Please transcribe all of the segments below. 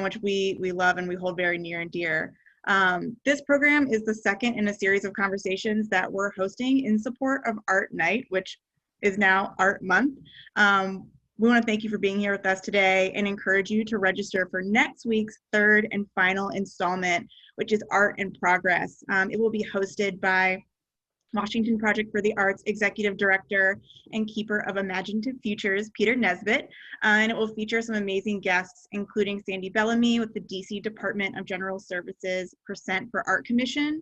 which we love and we hold very near and dear. This program is the second in a series of conversations that we're hosting in support of Art Night, which is now Art Month. We want to thank you for being here with us today and encourage you to register for next week's third and final installment, which is Art in Progress. It will be hosted by Washington Project for the Arts Executive Director and Keeper of Imaginative Futures, Peter Nesbitt, and it will feature some amazing guests, including Sandy Bellamy with the DC Department of General Services Percent for Art Commission,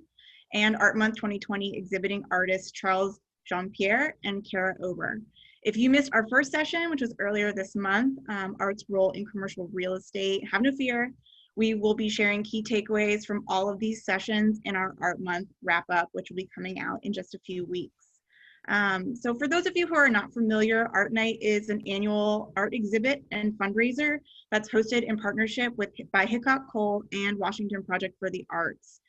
and Art Month 2020 exhibiting artists Charles Jean-Pierre and Kara Ober. If you missed our first session, which was earlier this month, Art's Role in Commercial Real Estate, have no fear. We will be sharing key takeaways from all of these sessions in our Art Month wrap-up, which will be coming out in just a few weeks. So for those of you who are not familiar, Art Night is an annual art exhibit and fundraiser that's hosted in partnership by Hickok Cole and Washington Project for the Arts.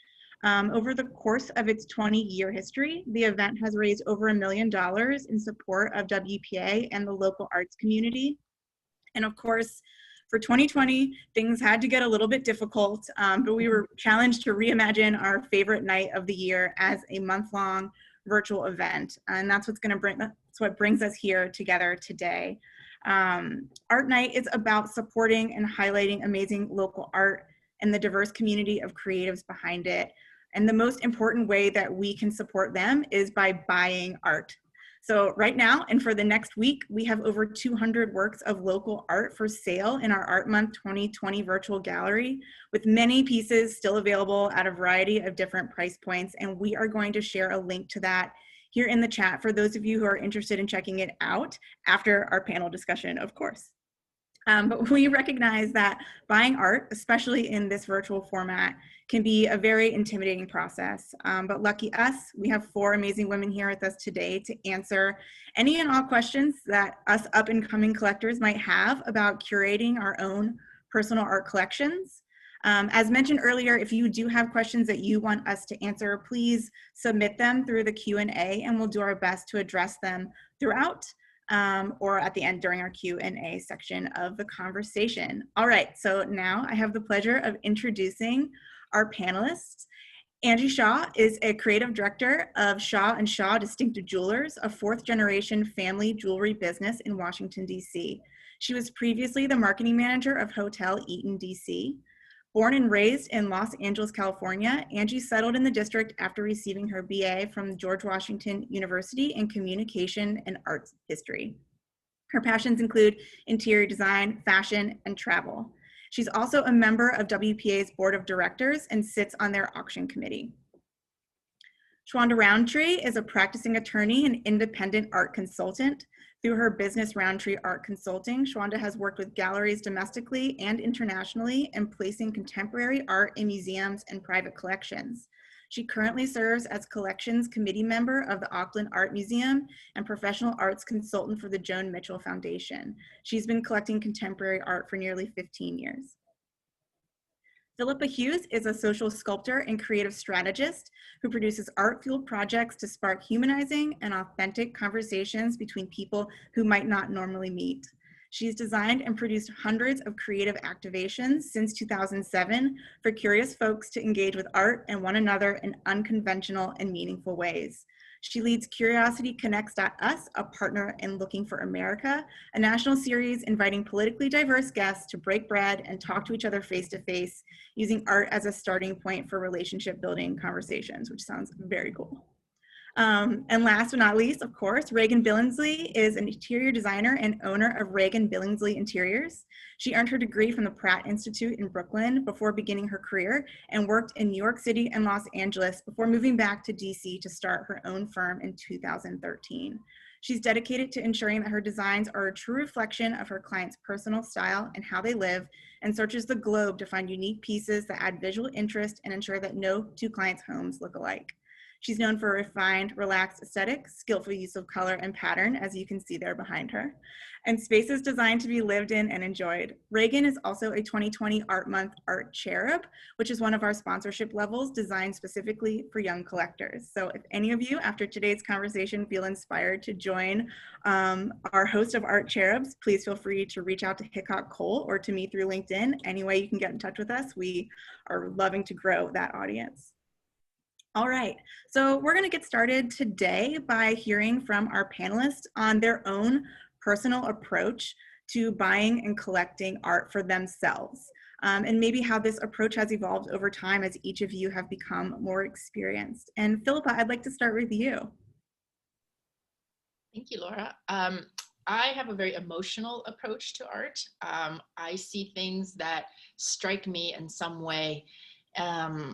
Over the course of its 20-year history, the event has raised over $1 million in support of WPA and the local arts community. And of course, for 2020, things had to get a little bit difficult, but we were challenged to reimagine our favorite night of the year as a month-long virtual event. And that's what brings us here together today. Art Night is about supporting and highlighting amazing local art and the diverse community of creatives behind it. And the most important way that we can support them is by buying art. So right now and for the next week, we have over 200 works of local art for sale in our Art Month 2020 virtual gallery, with many pieces still available at a variety of different price points. And we are going to share a link to that here in the chat for those of you who are interested in checking it out after our panel discussion, of course. But we recognize that buying art, especially in this virtual format, can be a very intimidating process. But lucky us, we have 4 amazing women here with us today to answer any and all questions that us up-and-coming collectors might have about curating our own personal art collections. As mentioned earlier, if you do have questions that you want us to answer, please submit them through the Q&A and we'll do our best to address them throughout. Or at the end during our Q&A section of the conversation. All right, so now I have the pleasure of introducing our panelists. Angie Shaw is a creative director of Shaw & Shaw Distinctive Jewelers, a 4th-generation family jewelry business in Washington, D.C. She was previously the marketing manager of Hotel Eaton, D.C. Born and raised in Los Angeles, California, Angie settled in the district after receiving her BA from George Washington University in Communication and Arts History. Her passions include interior design, fashion, and travel. She's also a member of WPA's board of directors and sits on their auction committee. Shawanda Roundtree is a practicing attorney and independent art consultant. Through her business Roundtree Art Consulting, Shawanda has worked with galleries domestically and internationally in placing contemporary art in museums and private collections. She currently serves as collections committee member of the Auckland Art Museum and professional arts consultant for the Joan Mitchell Foundation. She's been collecting contemporary art for nearly 15 years. Philippa Hughes is a social sculptor and creative strategist who produces art-fueled projects to spark humanizing and authentic conversations between people who might not normally meet. She's designed and produced hundreds of creative activations since 2007 for curious folks to engage with art and one another in unconventional and meaningful ways. She leads Curiosity Connects.us, a partner in Looking for America, a national series inviting politically diverse guests to break bread and talk to each other face-to-face, using art as a starting point for relationship building conversations, which sounds very cool. And last but not least, of course, Reagan Billingsley is an interior designer and owner of Reagan Billingsley Interiors. She earned her degree from the Pratt Institute in Brooklyn before beginning her career and worked in New York City and Los Angeles before moving back to DC to start her own firm in 2013. She's dedicated to ensuring that her designs are a true reflection of her clients' personal style and how they live, and searches the globe to find unique pieces that add visual interest and ensure that no 2 clients' homes look alike. She's known for refined, relaxed aesthetics, skillful use of color and pattern, as you can see there behind her, and spaces designed to be lived in and enjoyed. Reagan is also a 2020 Art Month Art Cherub, which is one of our sponsorship levels designed specifically for young collectors. So if any of you, after today's conversation, feel inspired to join our host of Art Cherubs, please feel free to reach out to Hickok Cole or to me through LinkedIn. Any way you can get in touch with us, we are loving to grow that audience. All right, so we're gonna get started today by hearing from our panelists on their own personal approach to buying and collecting art for themselves, and maybe how this approach has evolved over time as each of you have become more experienced. And Philippa, I'd like to start with you. Thank you, Laura. I have a very emotional approach to art. I see things that strike me in some way.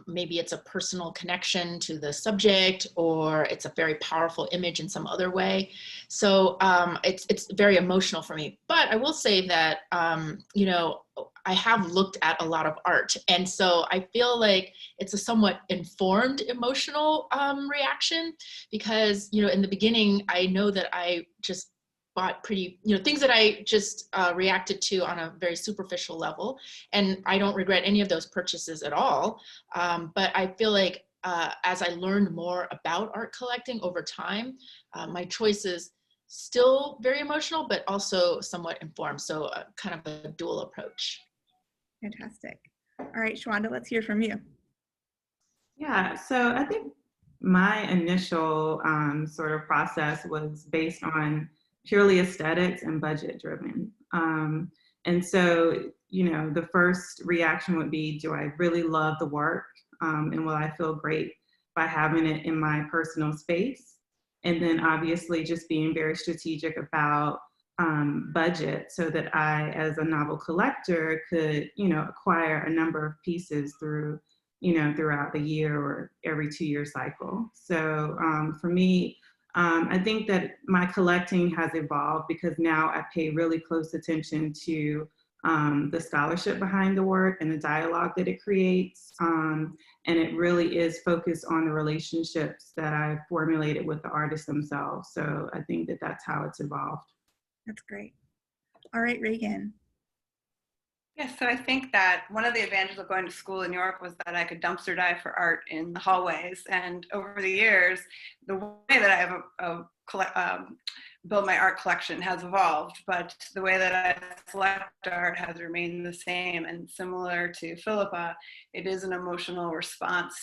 Maybe it's a personal connection to the subject, or it's a very powerful image in some other way. So it's very emotional for me. But I will say that, you know, I have looked at a lot of art. And so I feel like it's a somewhat informed emotional reaction, because, you know, in the beginning, I know that I just bought pretty, you know, things that I just reacted to on a very superficial level. And I don't regret any of those purchases at all. But I feel like as I learned more about art collecting over time, my choices still very emotional, but also somewhat informed. So kind of a dual approach. Fantastic. All right, Shwanda, let's hear from you. Yeah, so I think my initial sort of process was based on purely aesthetics and budget driven. And so, you know, the first reaction would be, do I really love the work? And will I feel great by having it in my personal space? And then obviously just being very strategic about budget, so that I, as a novel collector, could, you know, acquire a number of pieces through, you know, throughout the year or every 2-year cycle. So for me, I think that my collecting has evolved because now I pay really close attention to the scholarship behind the work and the dialogue that it creates. And it really is focused on the relationships that I've formulated with the artists themselves. So I think that that's how it's evolved. That's great. All right, Reagan. Yes, so I think that one of the advantages of going to school in New York was that I could dumpster dive for art in the hallways. And over the years, the way that I have built my art collection has evolved, but the way that I select art has remained the same. And similar to Philippa, it is an emotional response.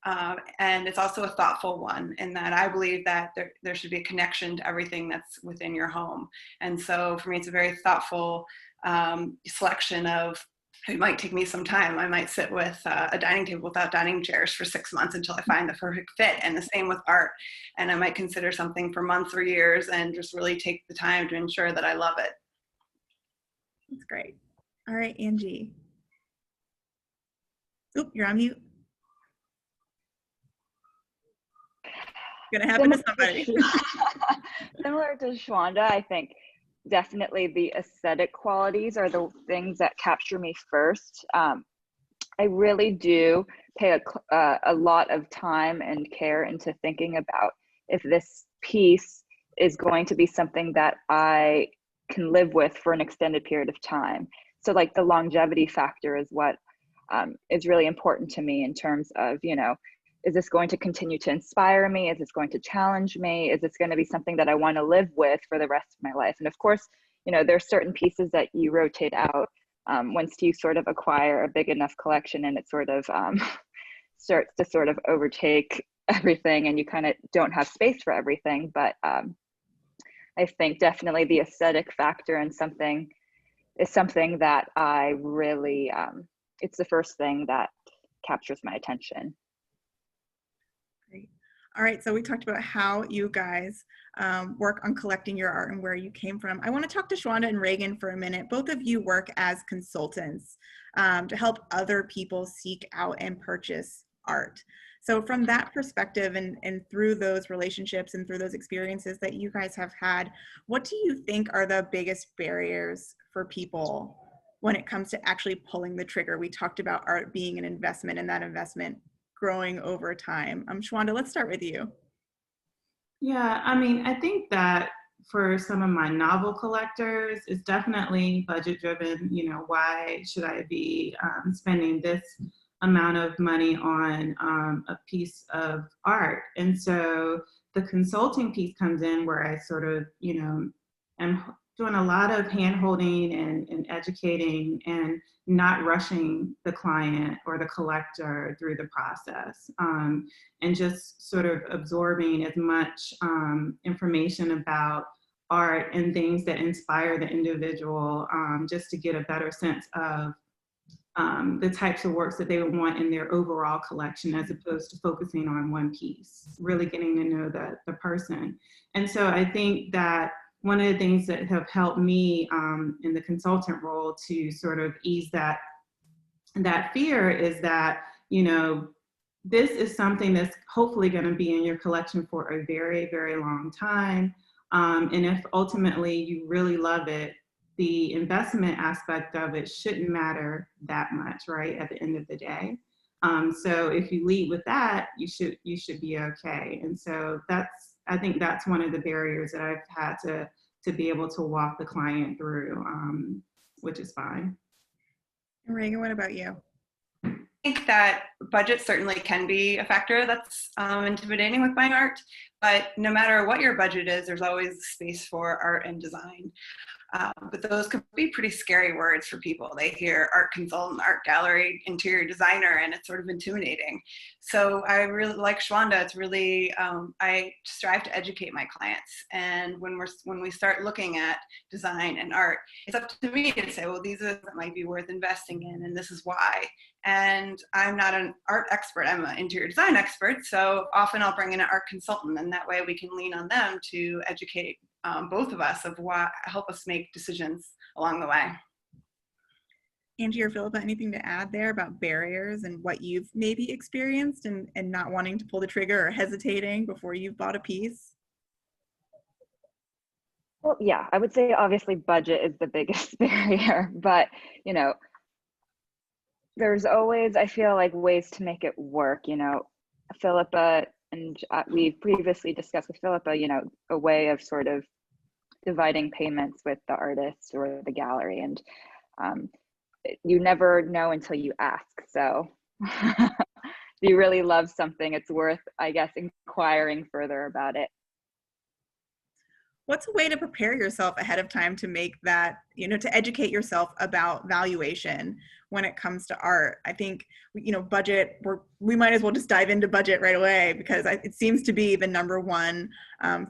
And it's also a thoughtful one, in that I believe that there should be a connection to everything that's within your home. And so for me, it's a very thoughtful selection of, it might take me some time. I might sit with a dining table without dining chairs for 6 months until I find the perfect fit, and the same with art. And I might consider something for months or years and just really take the time to ensure that I love it. That's great. All right, Angie. Oop, you're on mute. Gonna happen to somebody. Similar to Shwanda, I think definitely the aesthetic qualities are the things that capture me first. I really do pay a lot of time and care into thinking about if this piece is going to be something that I can live with for an extended period of time. So like the longevity factor is what is really important to me in terms of, you know, is this going to continue to inspire me? Is this going to challenge me? Is this going to be something that I want to live with for the rest of my life? And of course, you know, there's certain pieces that you rotate out once you sort of acquire a big enough collection, and it sort of starts to sort of overtake everything, and you kind of don't have space for everything. But I think definitely the aesthetic factor and something is something that I really, it's the first thing that captures my attention. Great. All right, so we talked about how you guys work on collecting your art and where you came from. I want to talk to Shwanda and Reagan for a minute. Both of you work as consultants to help other people seek out and purchase art. So from that perspective and through those relationships and through those experiences that you guys have had, what do you think are the biggest barriers for people when it comes to actually pulling the trigger? We talked about art being an investment, and that investment growing over time? Shawanda, let's start with you. Yeah, I mean, I think that for some of my novel collectors, it's definitely budget driven. You know, why should I be spending this amount of money on a piece of art? And so the consulting piece comes in where I sort of, you know, am doing a lot of hand holding and educating and not rushing the client or the collector through the process, and just sort of absorbing as much information about art and things that inspire the individual, just to get a better sense of the types of works that they would want in their overall collection, as opposed to focusing on one piece, really getting to know the person. And so I think that one of the things that have helped me in the consultant role to sort of ease that fear is that, you know, this is something that's hopefully going to be in your collection for a very, very long time. And if ultimately you really love it, the investment aspect of it shouldn't matter that much, right, at the end of the day. So if you lead with that, you should be okay. And so I think that's one of the barriers that I've had to be able to walk the client through, which is fine. Reagan, what about you? I think that budget certainly can be a factor that's intimidating with buying art, but no matter what your budget is, there's always space for art and design. But those could be pretty scary words for people. They hear art consultant, art gallery, interior designer, and it's sort of intimidating. So I really like Shawanda. It's really, I strive to educate my clients. And when we start looking at design and art, it's up to me to say, well, these are that might be worth investing in, and this is why. And I'm not an art expert, I'm an interior design expert. So often I'll bring in an art consultant, and that way we can lean on them to educate both of us of what help us make decisions along the way. Angie or Philippa, anything to add there about barriers and what you've maybe experienced and not wanting to pull the trigger or hesitating before you've bought a piece? Well, yeah, I would say obviously budget is the biggest barrier, but you know, there's always, I feel like, ways to make it work. You know, Philippa and we've previously discussed with Philippa, you know, a way of sort of dividing payments with the artist or the gallery, and you never know until you ask. So if you really love something, it's worth, I guess, inquiring further about it. What's a way to prepare yourself ahead of time to make that, you know, to educate yourself about valuation when it comes to art? I think, you know, budget, we might as well just dive into budget right away, because it seems to be the number one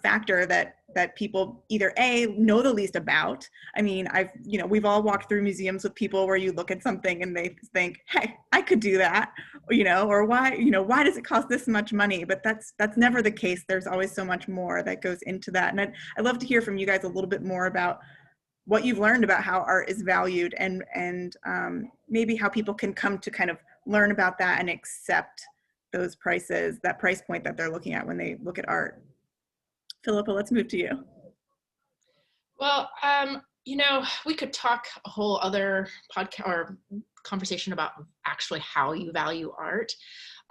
factor that people either A, know the least about. I mean, we've all walked through museums with people where you look at something and they think, hey, I could do that, you know, or why does it cost this much money? But that's never the case. There's always so much more that goes into that. And I'd love to hear from you guys a little bit more about what you've learned about how art is valued, and maybe how people can come to kind of learn about that and accept those prices, that price point that they're looking at when they look at art. Philippa, let's move to you. Well, you know, we could talk a whole other podcast or conversation about actually how you value art.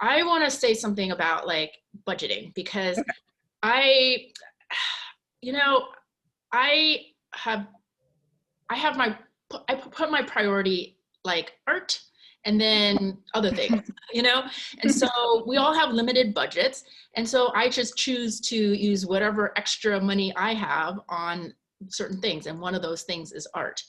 I want to say something about like budgeting, because I put my priority like art and then other things, you know? And so we all have limited budgets. And so I just choose to use whatever extra money I have on certain things. And one of those things is art.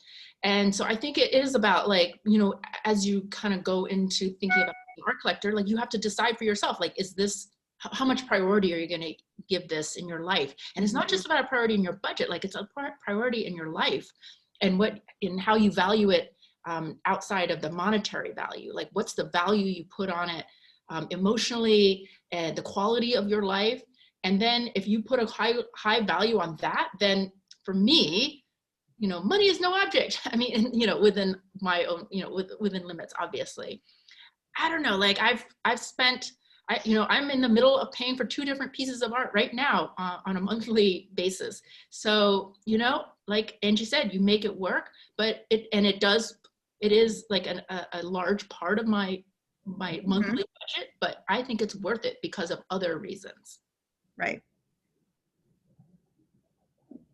And so I think it is about, like, you know, as you kind of go into thinking about the art collector, like you have to decide for yourself, like, is this, how much priority are you going to give this in your life? And it's not just about a priority in your budget, like it's a priority in your life and how you value it outside of the monetary value. Like, what's the value you put on it emotionally, and the quality of your life. And then if you put a high value on that, then for me, you know, money is no object. I mean, you know, within my own, you know, within limits, obviously. I don't know, like I've spent, I'm in the middle of paying for 2 different pieces of art right now on a monthly basis. So, you know, like Angie said, you make it work, but it is like a large part of my my monthly budget, but I think it's worth it because of other reasons. Right.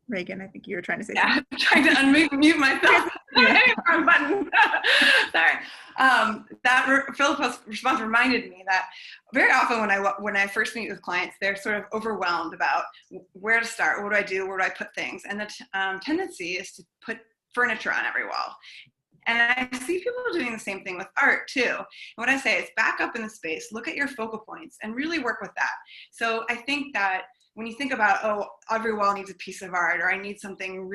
Reagan, I think you were trying to say Yeah, something. I'm trying to unmute myself. Wrong button. Sorry. Philippa's response reminded me that very often when I first meet with clients, they're sort of overwhelmed about where to start, what do I do, where do I put things, and the tendency is to put furniture on every wall. And I see people doing the same thing with art too. And what I say is back up in the space, look at your focal points, and really work with that. So I think that when you think about, oh, every wall needs a piece of art, or I need something,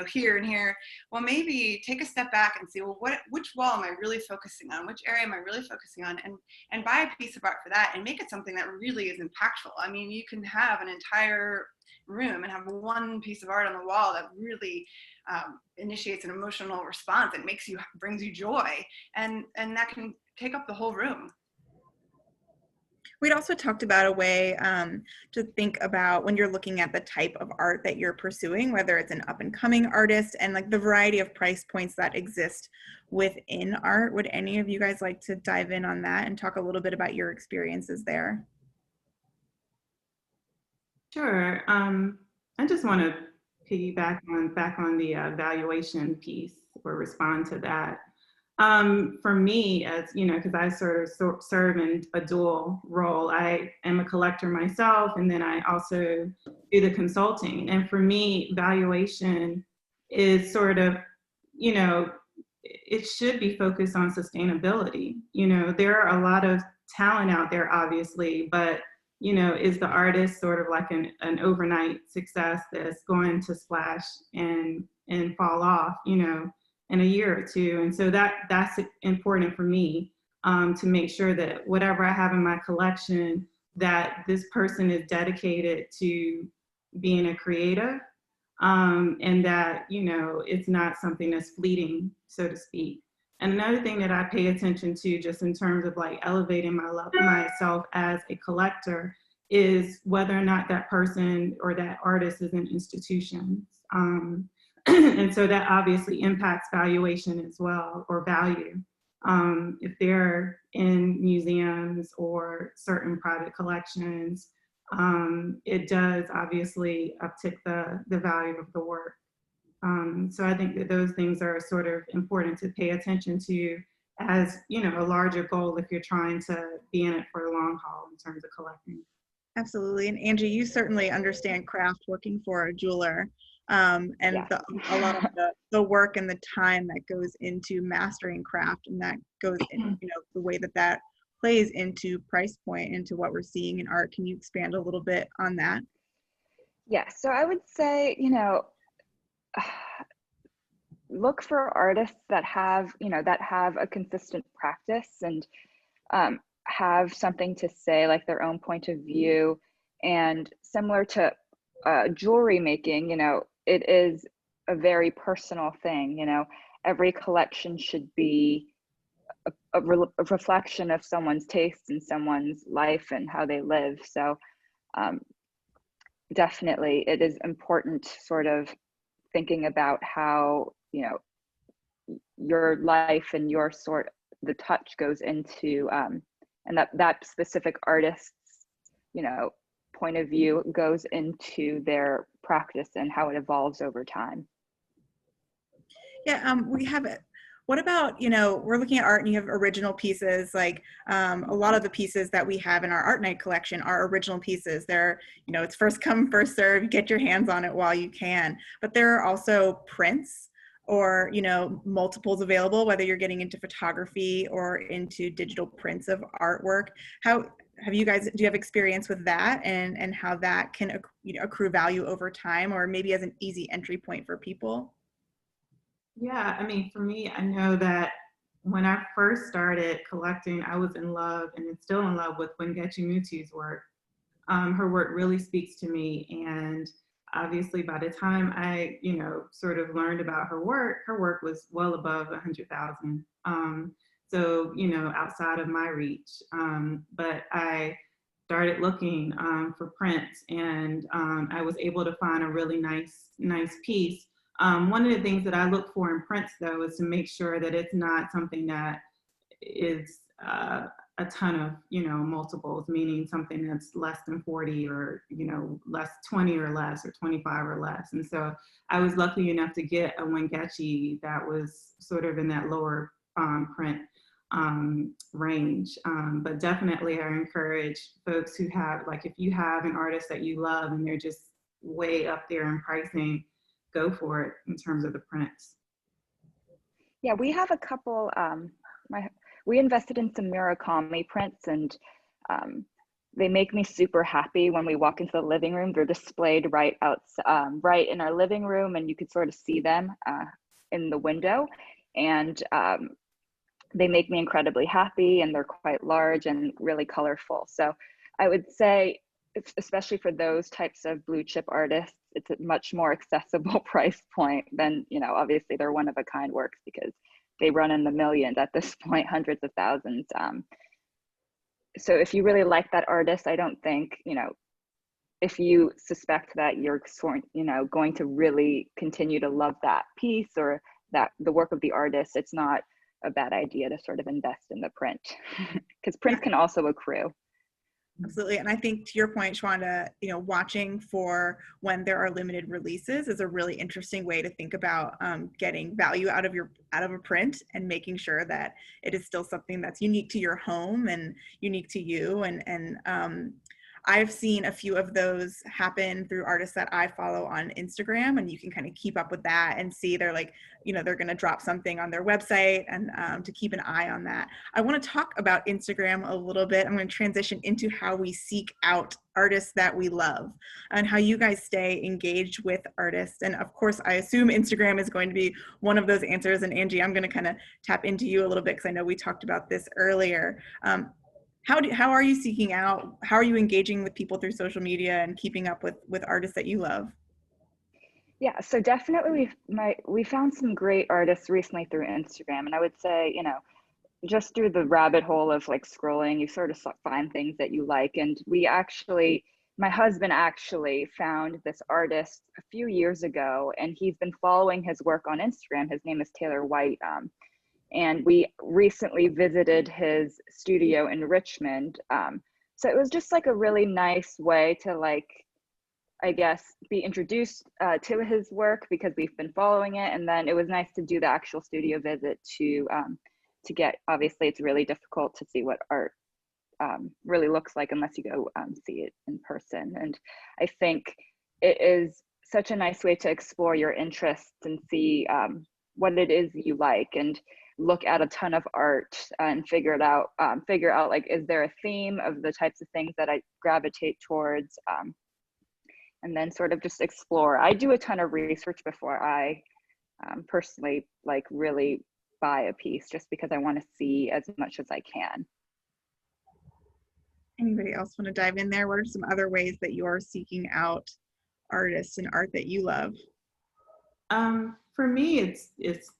here and here, well, maybe take a step back and see, well, which wall am I really focusing on? Which area am I really focusing on? And buy a piece of art for that and make it something that really is impactful. I mean, you can have an entire room and have one piece of art on the wall that really initiates an emotional response. It brings you joy, and that can take up the whole room. We'd also talked about a way to think about when you're looking at the type of art that you're pursuing, whether it's an up and coming artist, and like the variety of price points that exist within art. Would any of you guys like to dive in on that and talk a little bit about your experiences there? Sure. I just want to piggyback back on the valuation piece or respond to that. For me, as you know, because I sort of serve in a dual role. I am a collector myself, and then I also do the consulting. And for me, valuation is sort of, it should be focused on sustainability. There are a lot of talent out there, obviously, but is the artist sort of like an overnight success that's going to splash and fall off, in a year or two? And so that's important for me, to make sure that whatever I have in my collection, that this person is dedicated to being a creative, and that, it's not something that's fleeting, so to speak. And another thing that I pay attention to, just in terms of like elevating myself as a collector, is whether or not that person or that artist is in institutions. And so that obviously impacts valuation as well, or value. If they're in museums or certain private collections, it does obviously uptick the value of the work. So I think that those things are sort of important to pay attention to as, a larger goal if you're trying to be in it for the long haul in terms of collecting. Absolutely. And Angie, you certainly understand craft working for a jeweler, and Yeah. a lot of the work and the time that goes into mastering craft, and that goes in, the way that plays into price point, into what we're seeing in art. Can you expand a little bit on that? Yeah, so I would say, look for artists that have a consistent practice and have something to say, like their own point of view. And similar to jewelry making, it is a very personal thing. Every collection should be a reflection of someone's taste and someone's life and how they live. So definitely it is important sort of thinking about how, your life and the touch goes into, and that specific artist's, point of view goes into their practice and how it evolves over time. Yeah, we have it. What about, we're looking at art and you have original pieces, like a lot of the pieces that we have in our art night collection are original pieces. They're, it's first come, first serve, get your hands on it while you can. But there are also prints or, multiples available, whether you're getting into photography or into digital prints of artwork. Do you have experience with that and how that can accrue value over time, or maybe as an easy entry point for people? Yeah, I mean, for me, I know that when I first started collecting, I was in love, and I'm still in love with Wengechi Mutu's work. Her work really speaks to me, and obviously by the time I, sort of learned about her work was well above 100,000. So, outside of my reach. But I started looking for prints, and I was able to find a really nice piece. One of the things that I look for in prints, though, is to make sure that it's not something that is a ton of, multiples, meaning something that's less than 40 or, less 20 or less or 25 or less. And so I was lucky enough to get a Wangechi that was sort of in that lower print range. But definitely I encourage folks who have, like, if you have an artist that you love and they're just way up there in pricing, go for it in terms of the prints. Yeah, we have a couple, we invested in some Murakami prints, and they make me super happy when we walk into the living room. They're displayed right right in our living room, and you could sort of see them in the window. And they make me incredibly happy, and they're quite large and really colorful. So I would say, especially for those types of blue chip artists, it's a much more accessible price point than, obviously they're one of a kind works because they run in the millions at this point, hundreds of thousands. So if you really like that artist, I don't think, if you suspect that you're going to really continue to love that piece or that the work of the artist, it's not a bad idea to sort of invest in the print because prints can also accrue. Absolutely. And I think to your point, Shwanda, watching for when there are limited releases is a really interesting way to think about getting value out of a print and making sure that it is still something that's unique to your home and unique to you. And I've seen a few of those happen through artists that I follow on Instagram, and you can kind of keep up with that and see they're like, they're going to drop something on their website, and to keep an eye on that. I want to talk about Instagram a little bit. I'm going to transition into how we seek out artists that we love and how you guys stay engaged with artists. And of course, I assume Instagram is going to be one of those answers. And Angie, I'm going to kind of tap into you a little bit because I know we talked about this earlier. How are you seeking out, how are you engaging with people through social media and keeping up with artists that you love? Yeah, so definitely we found some great artists recently through Instagram. And I would say, just through the rabbit hole of like scrolling, you sort of find things that you like. And my husband actually found this artist a few years ago, and he's been following his work on Instagram. His name is Taylor White. And we recently visited his studio in Richmond. So it was just like a really nice way to be introduced to his work because we've been following it. And then it was nice to do the actual studio visit to get, obviously it's really difficult to see what art really looks like unless you go see it in person. And I think it is such a nice way to explore your interests and see what it is you like, and look at a ton of art and figure out like, is there a theme of the types of things that I gravitate towards, and then sort of just explore. I do a ton of research before I personally really buy a piece, just because I want to see as much as I can. Anybody else want to dive in there? What are some other ways that you're seeking out artists and art that you love? For me, it's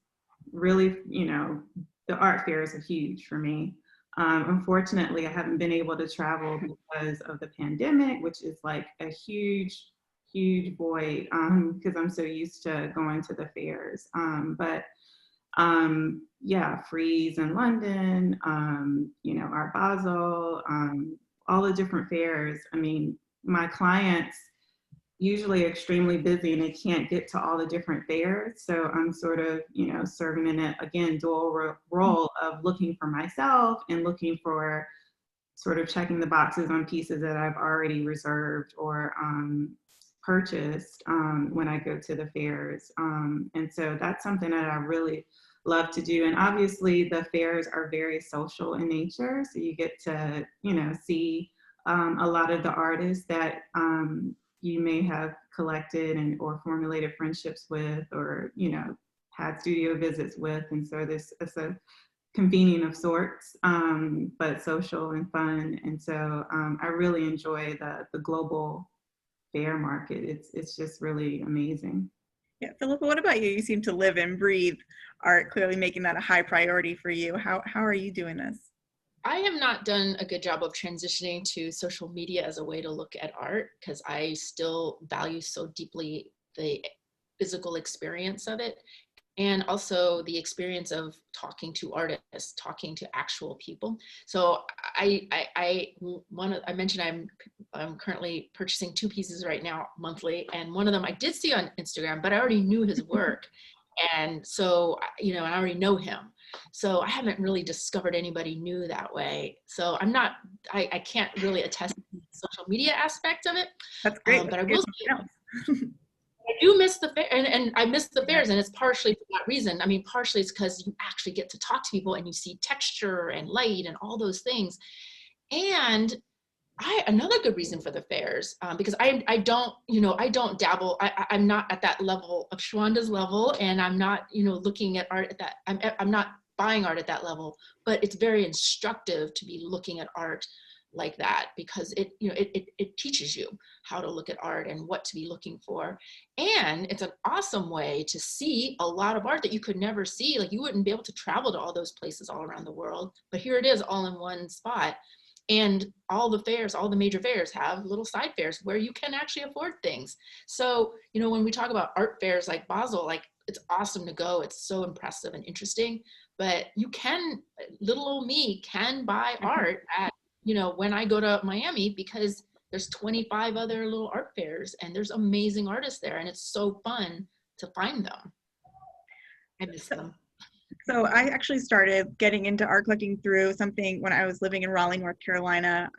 really, the art fairs are huge for me. Unfortunately, I haven't been able to travel because of the pandemic, which is like a huge void because I'm so used to going to the fairs. But Frieze in London, Art Basel, all the different fairs. I mean, my clients usually extremely busy and they can't get to all the different fairs. So I'm sort of, serving in a, again, dual role of looking for myself and looking for sort of checking the boxes on pieces that I've already reserved or purchased when I go to the fairs. And so that's something that I really love to do. And obviously the fairs are very social in nature. So you get to, see a lot of the artists that you may have collected or formulated friendships with, or, had studio visits with. And so it's a convening of sorts, but social and fun. And so I really enjoy the global fair market. It's just really amazing. Yeah, Philippa, what about you? You seem to live and breathe art, clearly making that a high priority for you. How are you doing this? I have not done a good job of transitioning to social media as a way to look at art, because I still value so deeply the physical experience of it. and also the experience of talking to artists, talking to actual people. So I mentioned I'm currently purchasing 2 pieces right now monthly, and one of them I did see on Instagram, but I already knew his work, and so I already know him. So I haven't really discovered anybody new that way. So I can't really attest to the social media aspect of it. That's great. But I will say, I do miss the fair, and I miss the fairs, and it's partially for that reason. I mean, partially it's because you actually get to talk to people and you see texture and light and all those things. And another good reason for the fairs, because I don't dabble. I'm not at that level of Shwanda's level, and I'm not looking at art at that. I'm not buying art at that level, but it's very instructive to be looking at art like that, because it teaches you how to look at art and what to be looking for. And it's an awesome way to see a lot of art that you could never see. Like, you wouldn't be able to travel to all those places all around the world, but here it is all in one spot. And all the major fairs have little side fairs where you can actually afford things. So, when we talk about art fairs like Basel, like, it's awesome to go. It's so impressive and interesting, but little old me can buy art at, when I go to Miami, because there's 25 other little art fairs and there's amazing artists there, and it's so fun to find them. I miss them. So I actually started getting into art collecting through something when I was living in Raleigh, North Carolina.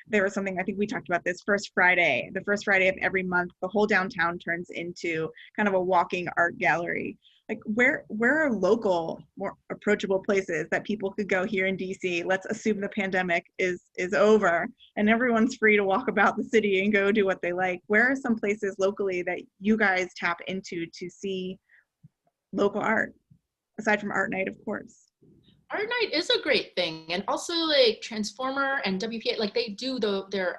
There was something, I think we talked about this, the first Friday of every month, the whole downtown turns into kind of a walking art gallery. Like, where are local, more approachable places that people could go here in DC? Let's assume the pandemic is over and everyone's free to walk about the city and go do what they like. Where are some places locally that you guys tap into to see local art, aside from Art Night, of course? Art Night is a great thing, and also like Transformer and WPA, like, they do their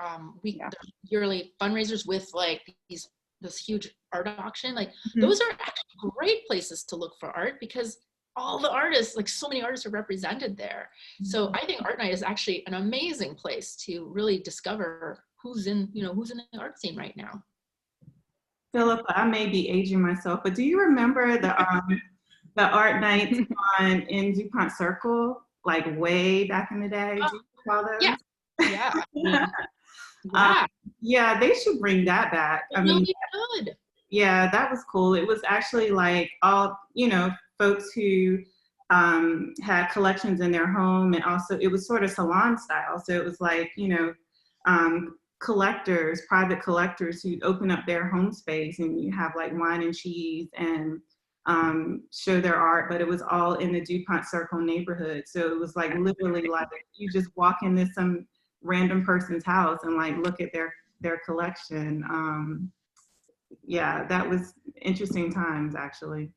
yearly fundraisers with like this huge art auction. Like, those are actually great places to look for art, because all the artists, like, so many artists are represented there. So I think Art Night is actually an amazing place to really discover who's in the art scene right now. Philippa, I may be aging myself, but do you remember the art nights in DuPont Circle, like way back in the day? Do you recall those? Yeah. Yeah, they should bring that back. I mean, good. Yeah, that was cool. It was actually like all, folks who had collections in their home, and also it was sort of salon style. So it was like, collectors, private collectors who'd open up their home space, and you have like wine and cheese and show their art, but it was all in the DuPont Circle neighborhood. So it was like literally like you just walk into some random person's house and like look at their collection. Yeah, that was interesting times, actually.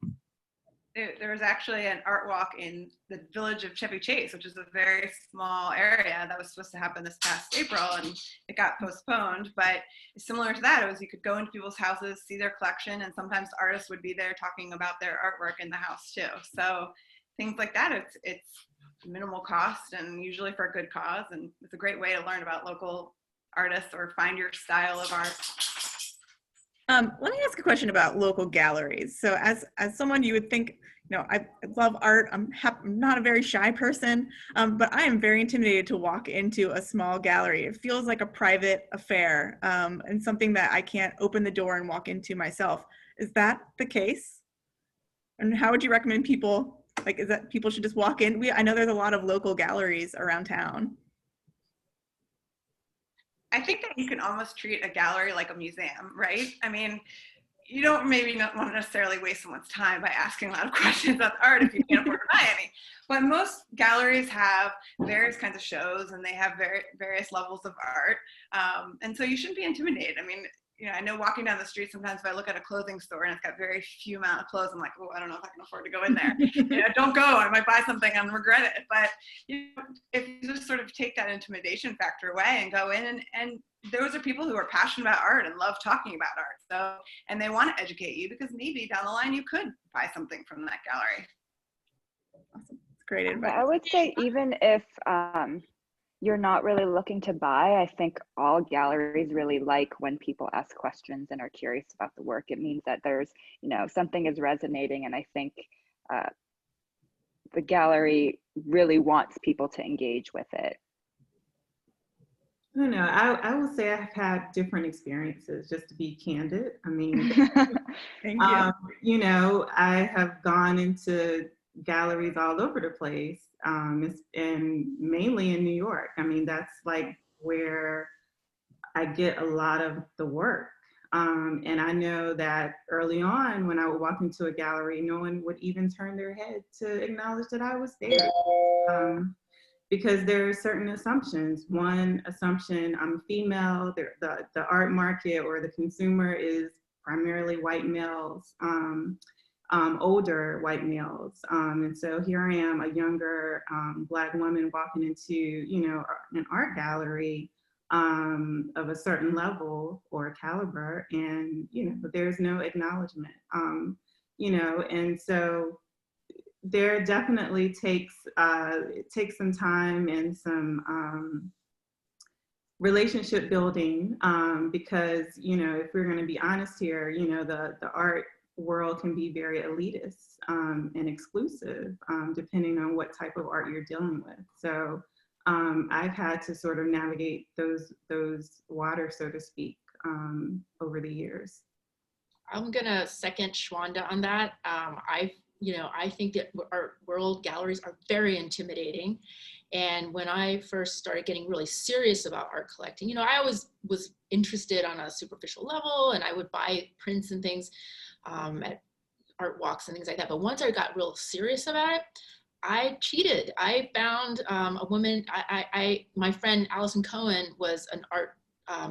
There was actually an art walk in the village of Chevy Chase, which is a very small area that was supposed to happen this past April, and it got postponed. But similar to that, it was you could go into people's houses, see their collection, and sometimes the artists would be there talking about their artwork in the house too. So things like that, it's minimal cost and usually for a good cause, and it's a great way to learn about local artists or find your style of art. Let me ask a question about local galleries. So as someone, you would think, I love art. I'm not a very shy person, but I am very intimidated to walk into a small gallery. It feels like a private affair, and something that I can't open the door and walk into myself. Is that the case? And how would you recommend people, is that people should just walk in? I know there's a lot of local galleries around town. I think that you can almost treat a gallery like a museum, right? I mean, you don't maybe not want to necessarily waste someone's time by asking a lot of questions about art if you can't afford to buy any. But most galleries have various kinds of shows, and they have various levels of art. And so you shouldn't be intimidated. I mean, I know walking down the street, sometimes if I look at a clothing store and it's got very few amount of clothes, I'm like, oh, I don't know if I can afford to go in there. Don't go. I might buy something and regret it. But if you just sort of take that intimidation factor away and go in, and those are people who are passionate about art and love talking about art. So, and they want to educate you, because maybe down the line you could buy something from that gallery. Awesome. That's great advice. I would say even if you're not really looking to buy. I think all galleries really like when people ask questions and are curious about the work. It means that there's, something is resonating, and I think the gallery really wants people to engage with it. I don't know. I will say I've had different experiences, just to be candid. I mean, Thank you. I have gone into galleries all over the place, and mainly in New York. I mean, that's like where I get a lot of the work. And I know that early on, when I would walk into a gallery, no one would even turn their head to acknowledge that I was there. Because there are certain assumptions. One assumption, I'm female, the art market or the consumer is primarily white males, older white males. And so here I am, a younger Black woman walking into, an art gallery of a certain level or caliber, and, there's no acknowledgement, and so there definitely takes some time and some relationship building, because if we're going to be honest here, the art world can be very elitist and exclusive, depending on what type of art you're dealing with. So I've had to sort of navigate those waters, so to speak, over the years. I'm gonna second Shwanda on that. I think that our world galleries are very intimidating. And when I first started getting really serious about art collecting, I always was interested on a superficial level, and I would buy prints and things at art walks and things like that. But once I got real serious about it, I cheated. I found a woman, my friend Allison Cohen was an art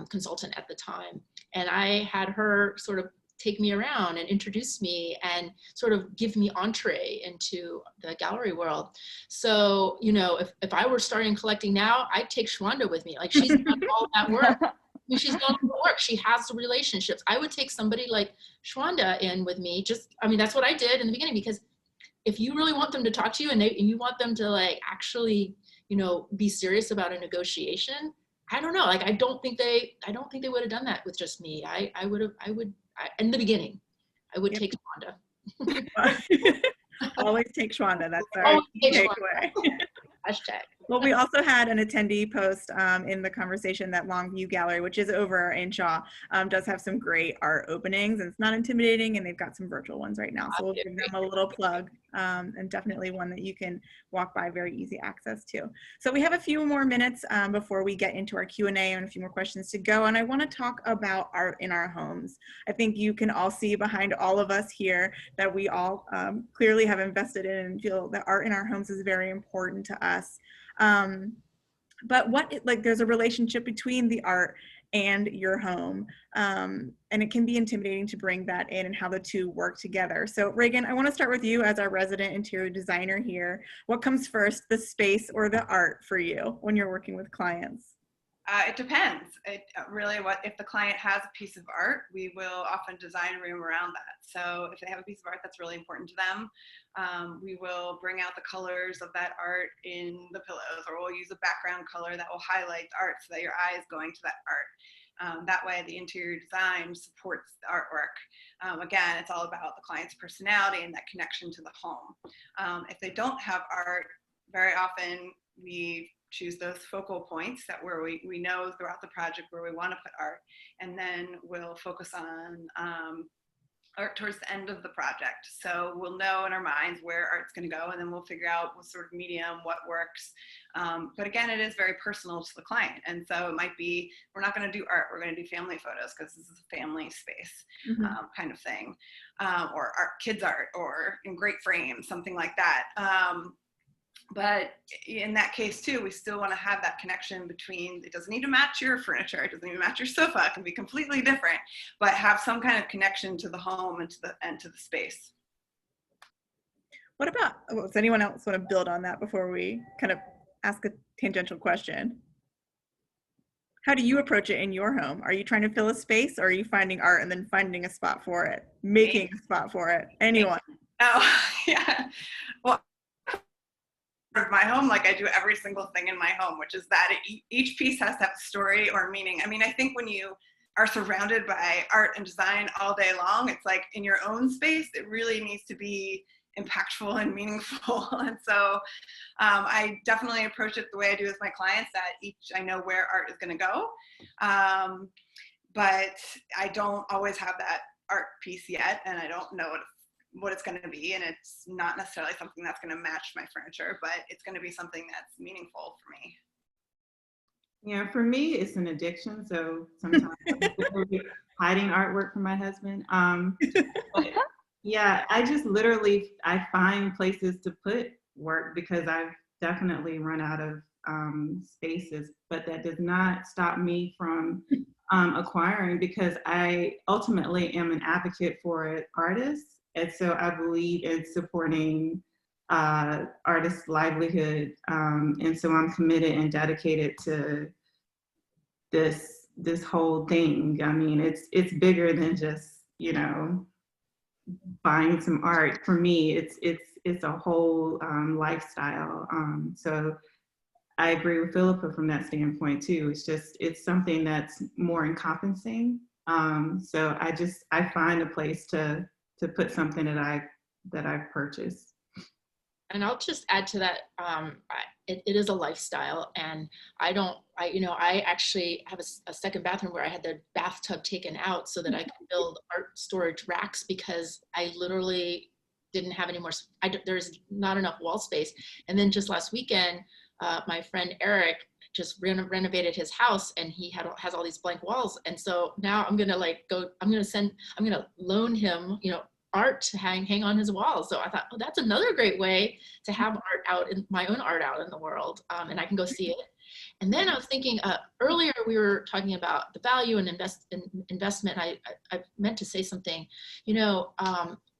consultant at the time. And I had her sort of take me around and introduce me and sort of give me entree into the gallery world. So, if I were starting collecting now, I'd take Shwanda with me. Like, she's done all that work. I mean, she's done the work. She has the relationships. I would take somebody like Shwanda in with me. That's what I did in the beginning, because if you really want them to talk to you and you want them to like actually, be serious about a negotiation, I don't know. Like, I don't think they would have done that with just me. In the beginning, I would take Shwanda. Always take Shwanda. That's our takeaway. Hashtag. Well, we also had an attendee post in the conversation that Longview Gallery, which is over in Shaw, does have some great art openings, and it's not intimidating, and they've got some virtual ones right now. So we'll give them a little plug, and definitely one that you can walk by, very easy access to. So we have a few more minutes before we get into our Q&A and a few more questions to go. And I want to talk about art in our homes. I think you can all see behind all of us here that we all clearly have invested in and feel that art in our homes is very important to us. But there's a relationship between the art and your home, and it can be intimidating to bring that in and how the two work together. So Reagan, I want to start with you as our resident interior designer here. What comes first, the space or the art for you when you're working with clients? It depends. If the client has a piece of art, we will often design a room around that. So if they have a piece of art that's really important to them, we will bring out the colors of that art in the pillows, or we'll use a background color that will highlight the art so that your eye is going to that art. That way the interior design supports the artwork. Again, it's all about the client's personality and that connection to the home. If they don't have art, very often we choose those focal points where we know throughout the project where we want to put art, and then we'll focus on art towards the end of the project. So we'll know in our minds where art's going to go, and then we'll figure out what sort of medium, what works. But again, it is very personal to the client. And so it might be, we're not going to do art, we're going to do family photos because this is a family space kind of thing. Or kids art, or in great frames, something like that. But in that case too, we still want to have that connection between, it doesn't need to match your furniture, it doesn't even match your sofa, it can be completely different, but have some kind of connection to the home and to the space. What about, does anyone else want to build on that before we kind of ask a tangential question? How do you approach it in your home? Are you trying to fill a space, or are you finding art and then finding a spot for it, making a spot for it? Anyone? Oh, yeah. Well, of my home like I do every single thing in my home, which is that each piece has to have story or meaning. I mean, I think when you are surrounded by art and design all day long, it's like in your own space, it really needs to be impactful and meaningful. And so I definitely approach it the way I do with my clients, that I know where art is going to go. But I don't always have that art piece yet, and I don't know what it's going to be, and it's not necessarily something that's going to match my furniture, but it's going to be something that's meaningful for me. Yeah, for me, it's an addiction. So sometimes I'm literally hiding artwork from my husband. But yeah, I find places to put work because I've definitely run out of spaces, but that does not stop me from acquiring, because I ultimately am an advocate for artists. And so I believe in supporting artists' livelihood. And so I'm committed and dedicated to this whole thing. I mean, it's bigger than just, buying some art. For me, it's a whole lifestyle. So I agree with Philippa from that standpoint too. It's something that's more encompassing. So I find a place to put something that I've purchased. And I'll just add to that, it is a lifestyle, and I actually have a second bathroom where I had the bathtub taken out so that I could build art storage racks, because I literally didn't have any more, there's not enough wall space. And then just last weekend, my friend Eric just renovated his house, and he has all these blank walls. And so now I'm gonna loan him, art to hang on his wall. So I thought, oh, that's another great way to have my own art out in the world, and I can go see it. And then I was thinking, earlier we were talking about the value and investment. I meant to say something,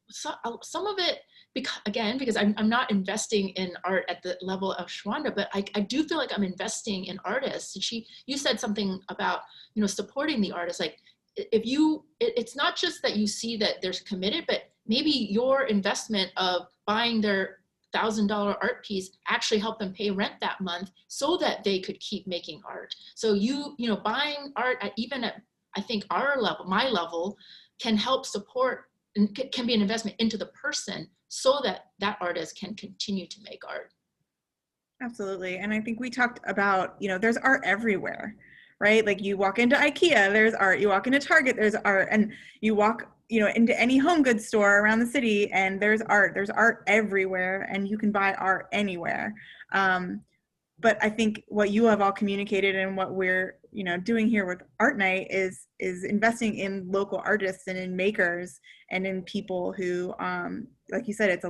some of it, because I'm not investing in art at the level of Shwanda, but I do feel like I'm investing in artists. And you said something about, supporting the artists. Like, it's not just that you see that they're committed, but maybe your investment of buying their $1,000 art piece actually helped them pay rent that month so that they could keep making art. So buying art even at, I think, our level, my level, can help support and can be an investment into the person so that that artist can continue to make art. Absolutely. And I think we talked about, there's art everywhere, right? Like, you walk into IKEA, there's art. You walk into Target, there's art. And you walk, into any home goods store around the city, and there's art. There's art everywhere, and you can buy art anywhere. But I think what you have all communicated and what we're, doing here with Art Night is investing in local artists and in makers and in people who, like you said,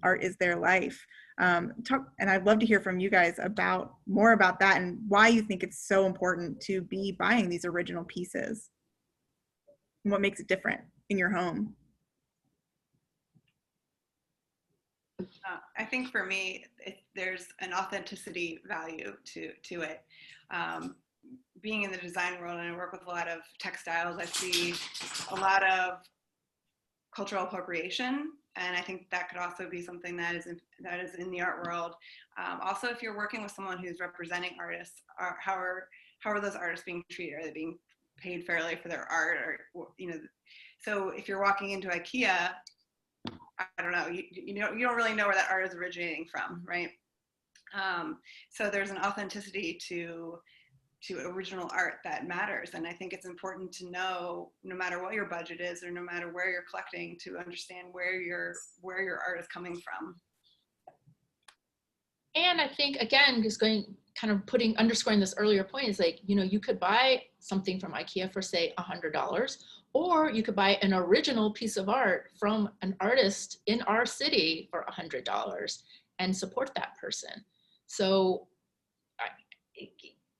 art is their life. And I'd love to hear from you guys more about that and why you think it's so important to be buying these original pieces and what makes it different in your home. I think for me, there's an authenticity value to it. Being in the design world, and I work with a lot of textiles, I see a lot of cultural appropriation, and I think that could also be something that is in the art world. Also, if you're working with someone who's representing artists, how are those artists being treated? Are they being paid fairly for their art? Or so if you're walking into IKEA, I don't know, you don't really know where that art is originating from, right? So there's an authenticity to original art that matters. And I think it's important to know, no matter what your budget is or no matter where you're collecting, to understand where your art is coming from. And I think, again, just underscoring this earlier point is like, you could buy something from IKEA for, say, $100, or you could buy an original piece of art from an artist in our city for $100 and support that person. So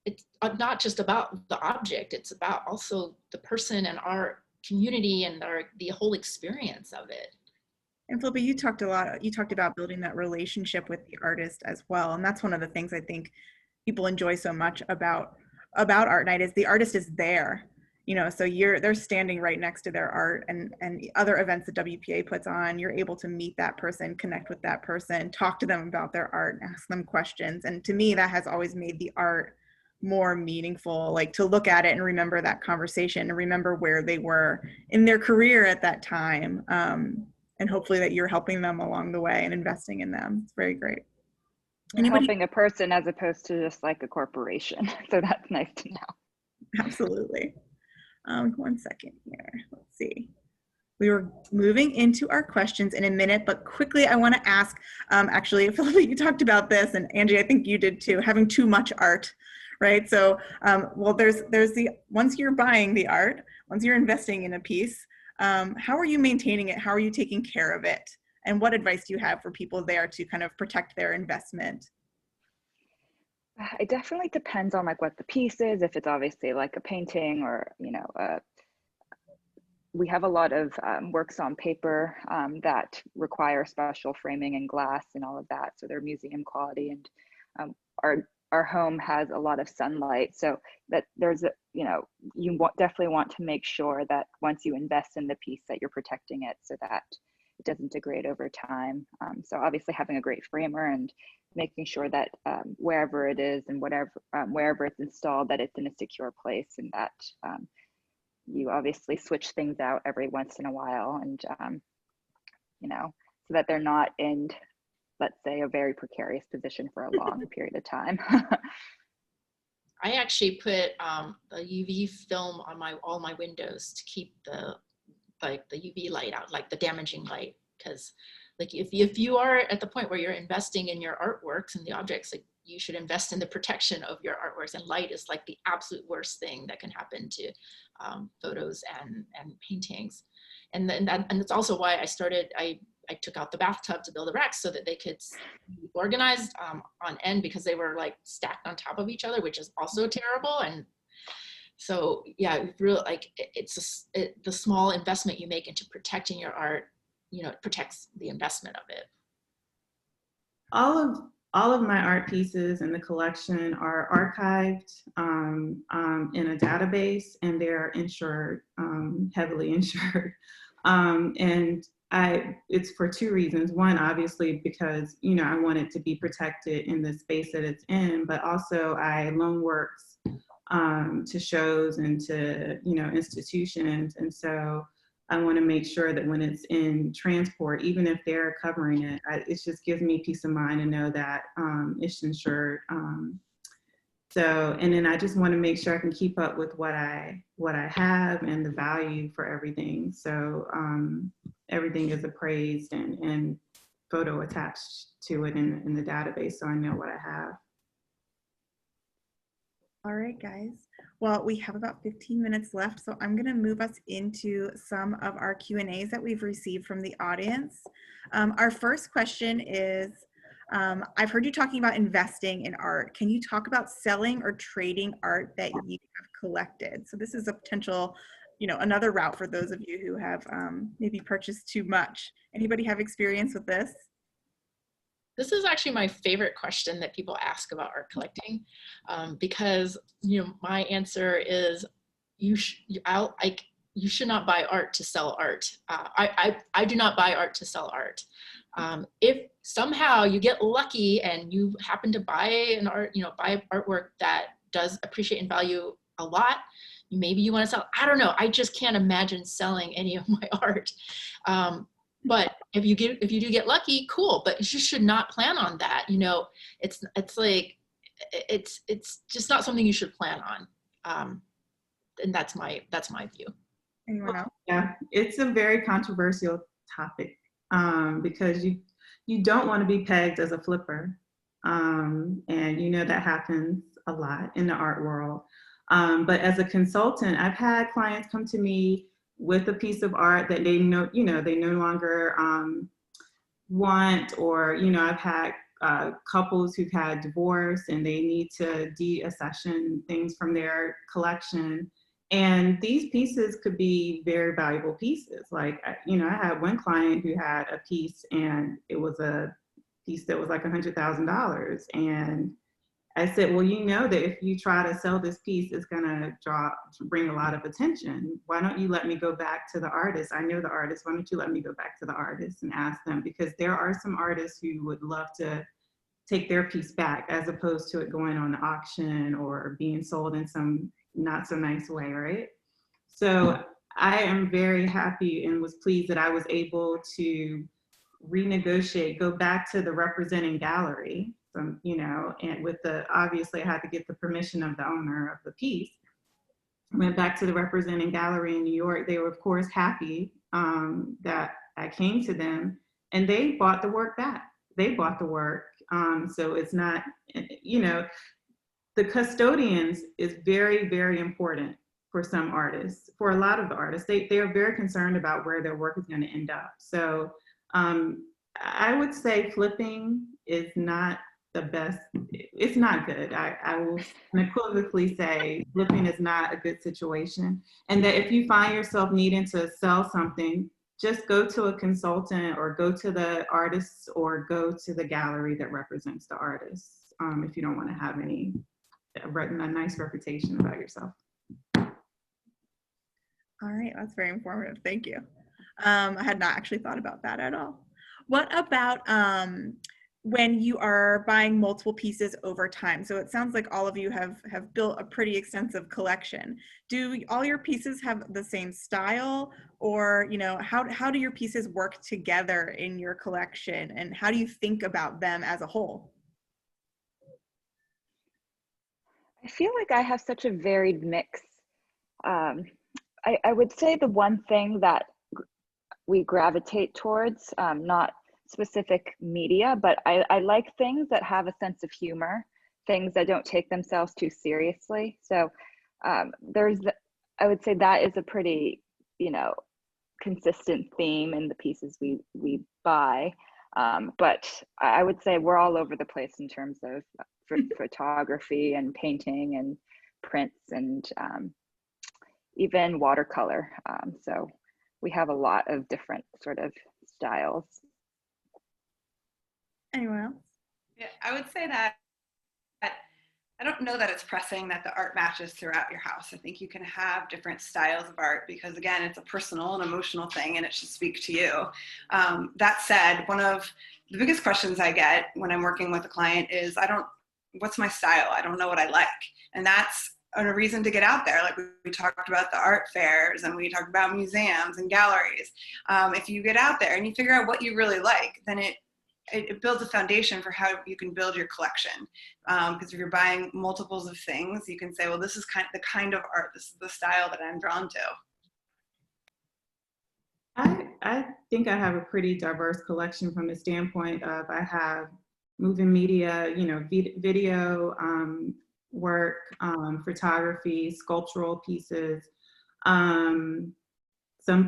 it's not just about the object, it's about also the person and our community and the whole experience of it. And Philippa, you talked about building that relationship with the artist as well. And that's one of the things I think people enjoy so much about Art Night is the artist is there. you know, so they're standing right next to their art, and other events that WPA puts on, you're able to meet that person, connect with that person, talk to them about their art, and ask them questions. And to me, that has always made the art more meaningful, like to look at it and remember that conversation and remember where they were in their career at that time. And hopefully that you're helping them along the way and investing in them. It's very great. Helping a person as opposed to just like a corporation. So that's nice to know. Absolutely. 1 second here. Let's see. We were moving into our questions in a minute, but quickly I want to ask, actually, Philippa, you talked about this, and Angie, I think you did too, having too much art, right? So, well, there's once you're buying the art, once you're investing in a piece, how are you maintaining it? How are you taking care of it? And what advice do you have for people there to kind of protect their investment? It definitely depends on like what the piece is. If it's obviously like a painting or, you know, we have a lot of works on paper that require special framing and glass and all of that. So they're museum quality, and our home has a lot of sunlight. So that there's a, you know, you definitely want to make sure that once you invest in the piece that you're protecting it so that it doesn't degrade over time. So obviously having a great framer and making sure that wherever it is and wherever it's installed, that it's in a secure place, and that you obviously switch things out every once in a while, and you know, so that they're not in, let's say, a very precarious position for a long period of time. I actually put the UV film on all my windows to keep the UV light out, like the damaging light, because like if you are at the point where you're investing in your artworks and the objects, like you should invest in the protection of your artworks, and light is like the absolute worst thing that can happen to photos and paintings. And it's also why I took out the bathtub to build the racks so that they could be organized on end, because they were like stacked on top of each other, which is also terrible. And so yeah, really, like the small investment you make into protecting your art, you know, it protects the investment of it. All of my art pieces in the collection are archived in a database, and they're insured, heavily insured. And it's for two reasons. One, obviously, because, you know, I want it to be protected in the space that it's in, but also I loan works to shows and to, you know, institutions. And so I want to make sure that when it's in transport, even if they're covering it, it just gives me peace of mind to know that it's insured. So, and then I just want to make sure I can keep up with what I have and the value for everything. So everything is appraised and photo attached to it in the database, so I know what I have. All right, guys. Well, we have about 15 minutes left, so I'm going to move us into some of our Q&As that we've received from the audience. Our first question is, I've heard you talking about investing in art. Can you talk about selling or trading art that you have collected? So this is a potential, you know, another route for those of you who have maybe purchased too much. Anybody have experience with this? This is actually my favorite question that people ask about art collecting, because, you know, my answer is you should not buy art to sell art. I do not buy art to sell art. If somehow you get lucky and you happen to buy buy artwork that does appreciate and value a lot, maybe you want to sell. I don't know. I just can't imagine selling any of my art. But if you do get lucky, cool. But you just should not plan on that. You know, it's just not something you should plan on. And that's my view. Anyone else? Yeah, it's a very controversial topic because you don't want to be pegged as a flipper, and you know that happens a lot in the art world. But as a consultant, I've had clients come to me with a piece of art that they know, they no longer want, or, I've had couples who've had divorce and they need to deaccession things from their collection. And these pieces could be very valuable pieces. Like, I had one client who had a piece and it was a piece that was like $100,000. And I said, well, you know that if you try to sell this piece, it's gonna bring a lot of attention. Why don't you let me go back to the artist? I know the artist. Why don't you let me go back to the artist and ask them? Because there are some artists who would love to take their piece back, as opposed to it going on the auction or being sold in some not so nice way, right? So I am very happy and was pleased that I was able to renegotiate, go back to the representing gallery, you know, and with the, obviously I had to get the permission of the owner of the piece. Went back to the representing gallery in New York. They were of course happy that I came to them, and they bought the work back. They bought the work. So it's not, you know, the custodians is very, very important for some artists. For a lot of the artists, they are very concerned about where their work is going to end up. So I would say flipping is not the best. It's not good. I will unequivocally say flipping is not a good situation. And that if you find yourself needing to sell something, just go to a consultant or go to the artists or go to the gallery that represents the artists if you don't want to have a nice reputation about yourself. All right, that's very informative. Thank you. I had not actually thought about that at all. What about when you are buying multiple pieces over time? So it sounds like all of you have built a pretty extensive collection. Do all your pieces have the same style, or you know, how do your pieces work together in your collection, and how do you think about them as a whole? I feel like I have such a varied mix. I would say the one thing that we gravitate towards, not specific media, but I like things that have a sense of humor, things that don't take themselves too seriously. So I would say that is a pretty, you know, consistent theme in the pieces we buy. But I would say we're all over the place in terms of photography and painting and prints and even watercolor. So we have a lot of different sort of styles. Anyone else? Yeah, I would say that I don't know that it's pressing that the art matches throughout your house. I think you can have different styles of art because, again, it's a personal and emotional thing and it should speak to you. That said, one of the biggest questions I get when I'm working with a client is, what's my style? I don't know what I like. And that's a reason to get out there. Like we talked about the art fairs and we talked about museums and galleries. If you get out there and you figure out what you really like, then it builds a foundation for how you can build your collection. Because if you're buying multiples of things, you can say, well, this is the kind of art, this is the style that I'm drawn to. I think I have a pretty diverse collection from the standpoint of I have moving media, you know, video, work, photography, sculptural pieces, some